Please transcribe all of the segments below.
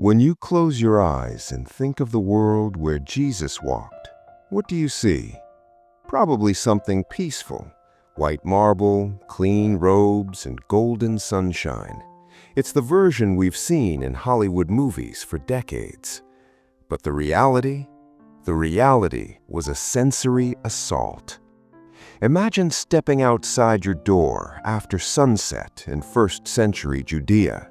When you close your eyes and think of the world where Jesus walked, what do you see? Probably something peaceful. White marble, clean robes, and golden sunshine. It's the version we've seen in Hollywood movies for decades. But the reality? The reality was a sensory assault. Imagine stepping outside your door after sunset in first-century Judea.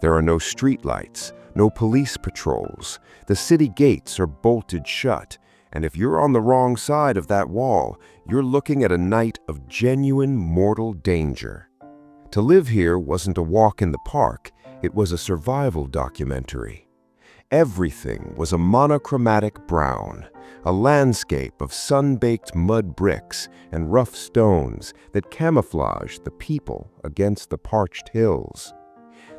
There are no streetlights, no police patrols. The city gates are bolted shut, and if you're on the wrong side of that wall, you're looking at a night of genuine mortal danger. To live here wasn't a walk in the park, it was a survival documentary. Everything was a monochromatic brown, a landscape of sun-baked mud bricks and rough stones that camouflaged the people against the parched hills.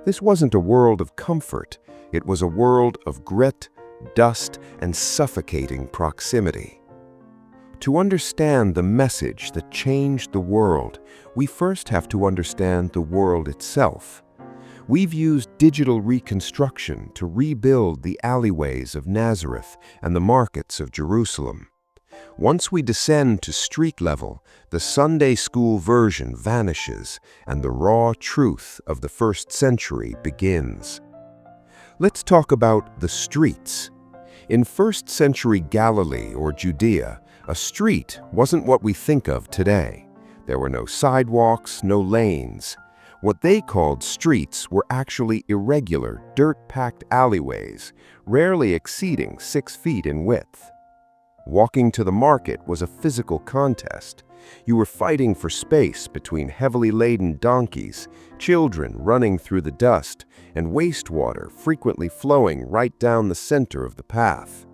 This wasn't a world of comfort, it was a world of grit, dust, and suffocating proximity. To understand the message that changed the world, we first have to understand the world itself. We've used digital reconstruction to rebuild the alleyways of Nazareth and the markets of Jerusalem. Once we descend to street level, the Sunday school version vanishes and the raw truth of the first century begins. Let's talk about the streets. In first century Galilee or Judea, a street wasn't what we think of today. There were no sidewalks, no lanes. What they called streets were actually irregular, dirt-packed alleyways, rarely exceeding 6 feet in width. Walking to the market was a physical contest. You were fighting for space between heavily laden donkeys, children running through the dust, and wastewater frequently flowing right down the center of the path.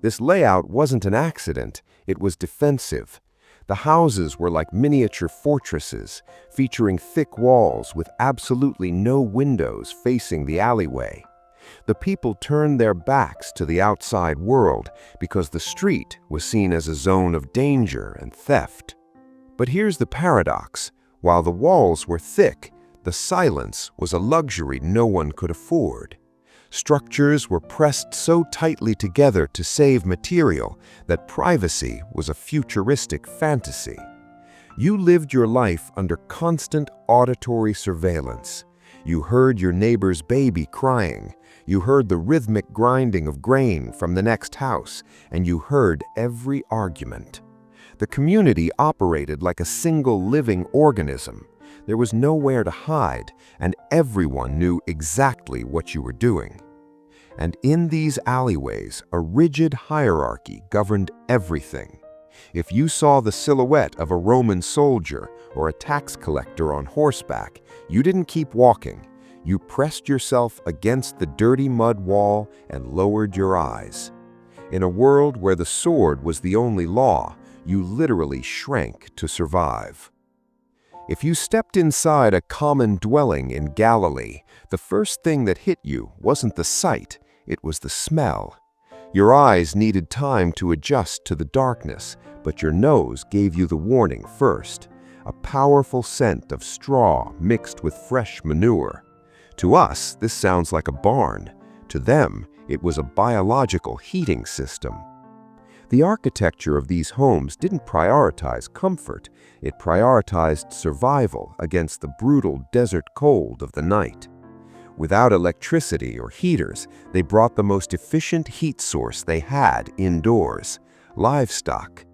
This layout wasn't an accident, it was defensive. The houses were like miniature fortresses, featuring thick walls with absolutely no windows facing the alleyway. The people turned their backs to the outside world because the street was seen as a zone of danger and theft. But here's the paradox. While the walls were thick, the silence was a luxury no one could afford. Structures were pressed so tightly together to save material that privacy was a futuristic fantasy. You lived your life under constant auditory surveillance. You heard your neighbor's baby crying. You heard the rhythmic grinding of grain from the next house, and you heard every argument. The community operated like a single living organism. There was nowhere to hide, and everyone knew exactly what you were doing. And in these alleyways, a rigid hierarchy governed everything. If you saw the silhouette of a Roman soldier or a tax collector on horseback, you didn't keep walking. You pressed yourself against the dirty mud wall and lowered your eyes. In a world where the sword was the only law, you literally shrank to survive. If you stepped inside a common dwelling in Galilee, the first thing that hit you wasn't the sight, it was the smell. Your eyes needed time to adjust to the darkness, but your nose gave you the warning first. A powerful scent of straw mixed with fresh manure. To us, this sounds like a barn. To them, it was a biological heating system. The architecture of these homes didn't prioritize comfort, it prioritized survival against the brutal desert cold of the night. Without electricity or heaters, they brought the most efficient heat source they had indoors: livestock.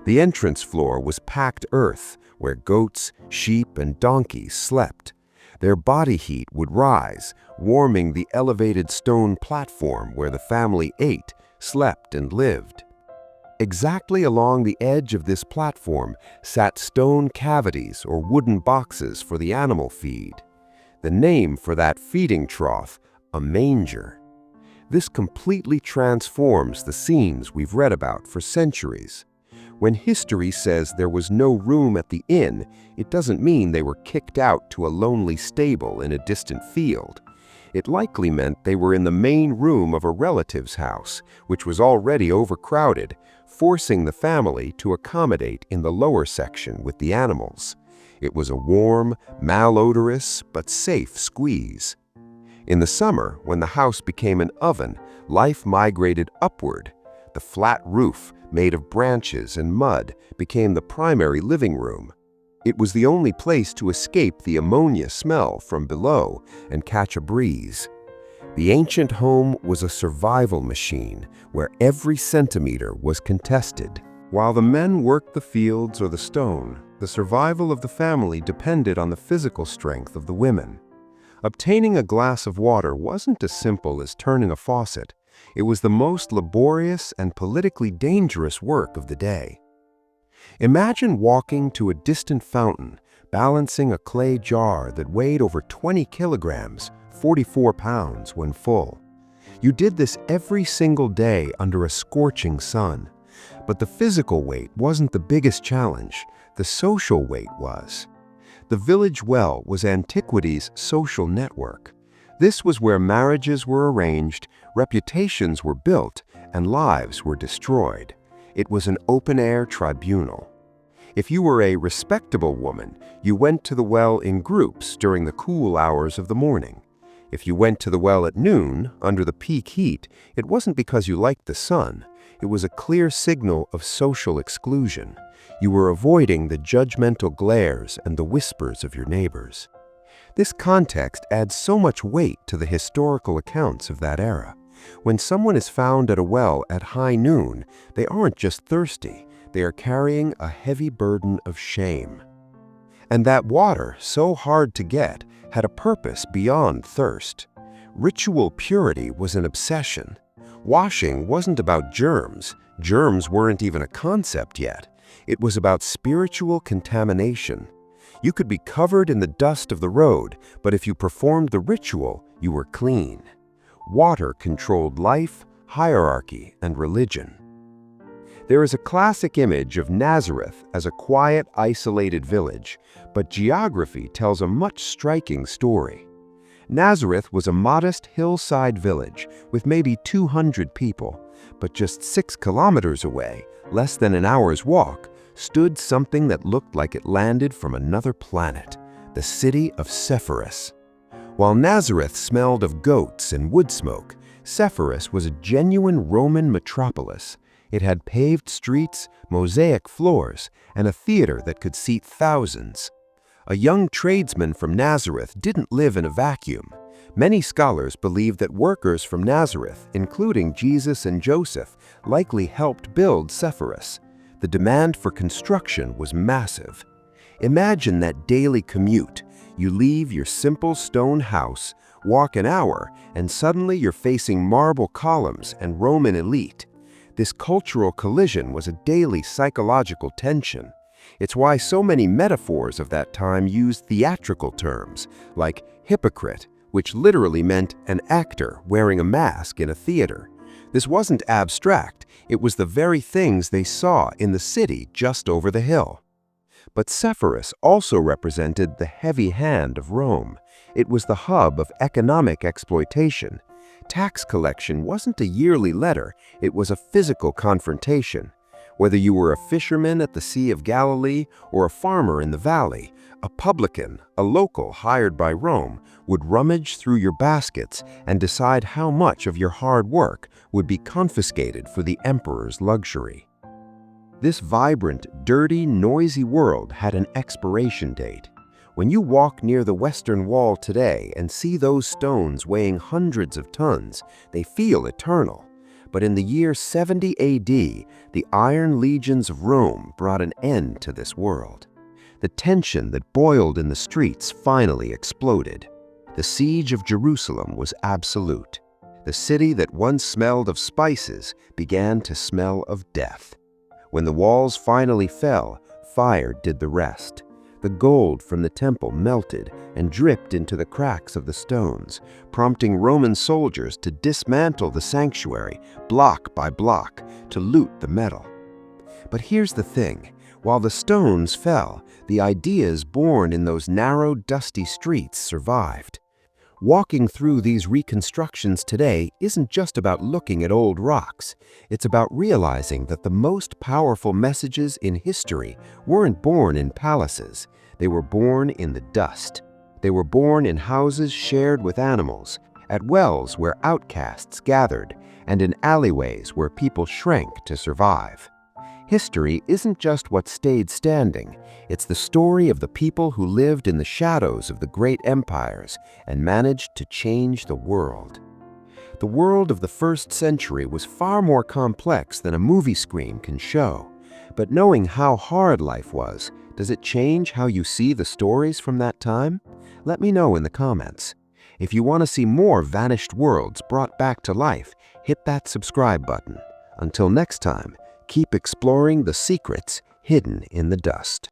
The entrance floor was packed earth, where goats, sheep, and donkeys slept. Their body heat would rise, warming the elevated stone platform where the family ate, slept, and lived. Exactly along the edge of this platform sat stone cavities or wooden boxes for the animal feed. The name for that feeding trough, a manger. This completely transforms the scenes we've read about for centuries. When history says there was no room at the inn, it doesn't mean they were kicked out to a lonely stable in a distant field. It likely meant they were in the main room of a relative's house, which was already overcrowded, forcing the family to accommodate in the lower section with the animals. It was a warm, malodorous, but safe squeeze. In the summer, when the house became an oven, life migrated upward. The flat roof, made of branches and mud, became the primary living room. It was the only place to escape the ammonia smell from below and catch a breeze. The ancient home was a survival machine where every centimeter was contested. While the men worked the fields or the stone, the survival of the family depended on the physical strength of the women. Obtaining a glass of water wasn't as simple as turning a faucet. It was the most laborious and politically dangerous work of the day. Imagine walking to a distant fountain, balancing a clay jar that weighed over 20 kilograms, 44 pounds when full. You did this every single day under a scorching sun. But the physical weight wasn't the biggest challenge, the social weight was. The village well was antiquity's social network. This was where marriages were arranged, reputations were built, and lives were destroyed. It was an open-air tribunal. If you were a respectable woman, you went to the well in groups during the cool hours of the morning. If you went to the well at noon, under the peak heat, it wasn't because you liked the sun. It was a clear signal of social exclusion. You were avoiding the judgmental glares and the whispers of your neighbors. This context adds so much weight to the historical accounts of that era. When someone is found at a well at high noon, they aren't just thirsty, they are carrying a heavy burden of shame. And that water, so hard to get, had a purpose beyond thirst. Ritual purity was an obsession. Washing wasn't about germs. Germs weren't even a concept yet. It was about spiritual contamination. You could be covered in the dust of the road, but if you performed the ritual, you were clean. Water controlled life, hierarchy, and religion. There is a classic image of Nazareth as a quiet, isolated village, but geography tells a much striking story. Nazareth was a modest hillside village with maybe 200 people, but just 6 kilometers away, less than an hour's walk, stood something that looked like it landed from another planet, the city of Sepphoris. While Nazareth smelled of goats and wood smoke, Sepphoris was a genuine Roman metropolis. It had paved streets, mosaic floors, and a theater that could seat thousands. A young tradesman from Nazareth didn't live in a vacuum. Many scholars believe that workers from Nazareth, including Jesus and Joseph, likely helped build Sepphoris. The demand for construction was massive. Imagine that daily commute. You leave your simple stone house, walk an hour, and suddenly you're facing marble columns and Roman elite. This cultural collision was a daily psychological tension. It's why so many metaphors of that time used theatrical terms, like hypocrite, which literally meant an actor wearing a mask in a theater. This wasn't abstract, it was the very things they saw in the city just over the hill. But Sepphoris also represented the heavy hand of Rome. It was the hub of economic exploitation. Tax collection wasn't a yearly letter, it was a physical confrontation. Whether you were a fisherman at the Sea of Galilee or a farmer in the valley, a publican, a local hired by Rome, would rummage through your baskets and decide how much of your hard work would be confiscated for the emperor's luxury. This vibrant, dirty, noisy world had an expiration date. When you walk near the Western Wall today and see those stones weighing hundreds of tons, they feel eternal. But in the year 70 AD, the Iron Legions of Rome brought an end to this world. The tension that boiled in the streets finally exploded. The siege of Jerusalem was absolute. The city that once smelled of spices began to smell of death. When the walls finally fell, fire did the rest. The gold from the temple melted and dripped into the cracks of the stones, prompting Roman soldiers to dismantle the sanctuary block by block to loot the metal. But here's the thing, while the stones fell, the ideas born in those narrow, dusty streets survived. Walking through these reconstructions today isn't just about looking at old rocks. It's about realizing that the most powerful messages in history weren't born in palaces. They were born in the dust. They were born in houses shared with animals, at wells where outcasts gathered, and in alleyways where people shrank to survive. History isn't just what stayed standing, it's the story of the people who lived in the shadows of the great empires and managed to change the world. The world of the first century was far more complex than a movie screen can show. But knowing how hard life was, does it change how you see the stories from that time? Let me know in the comments. If you want to see more vanished worlds brought back to life, hit that subscribe button. Until next time, keep exploring the secrets hidden in the dust.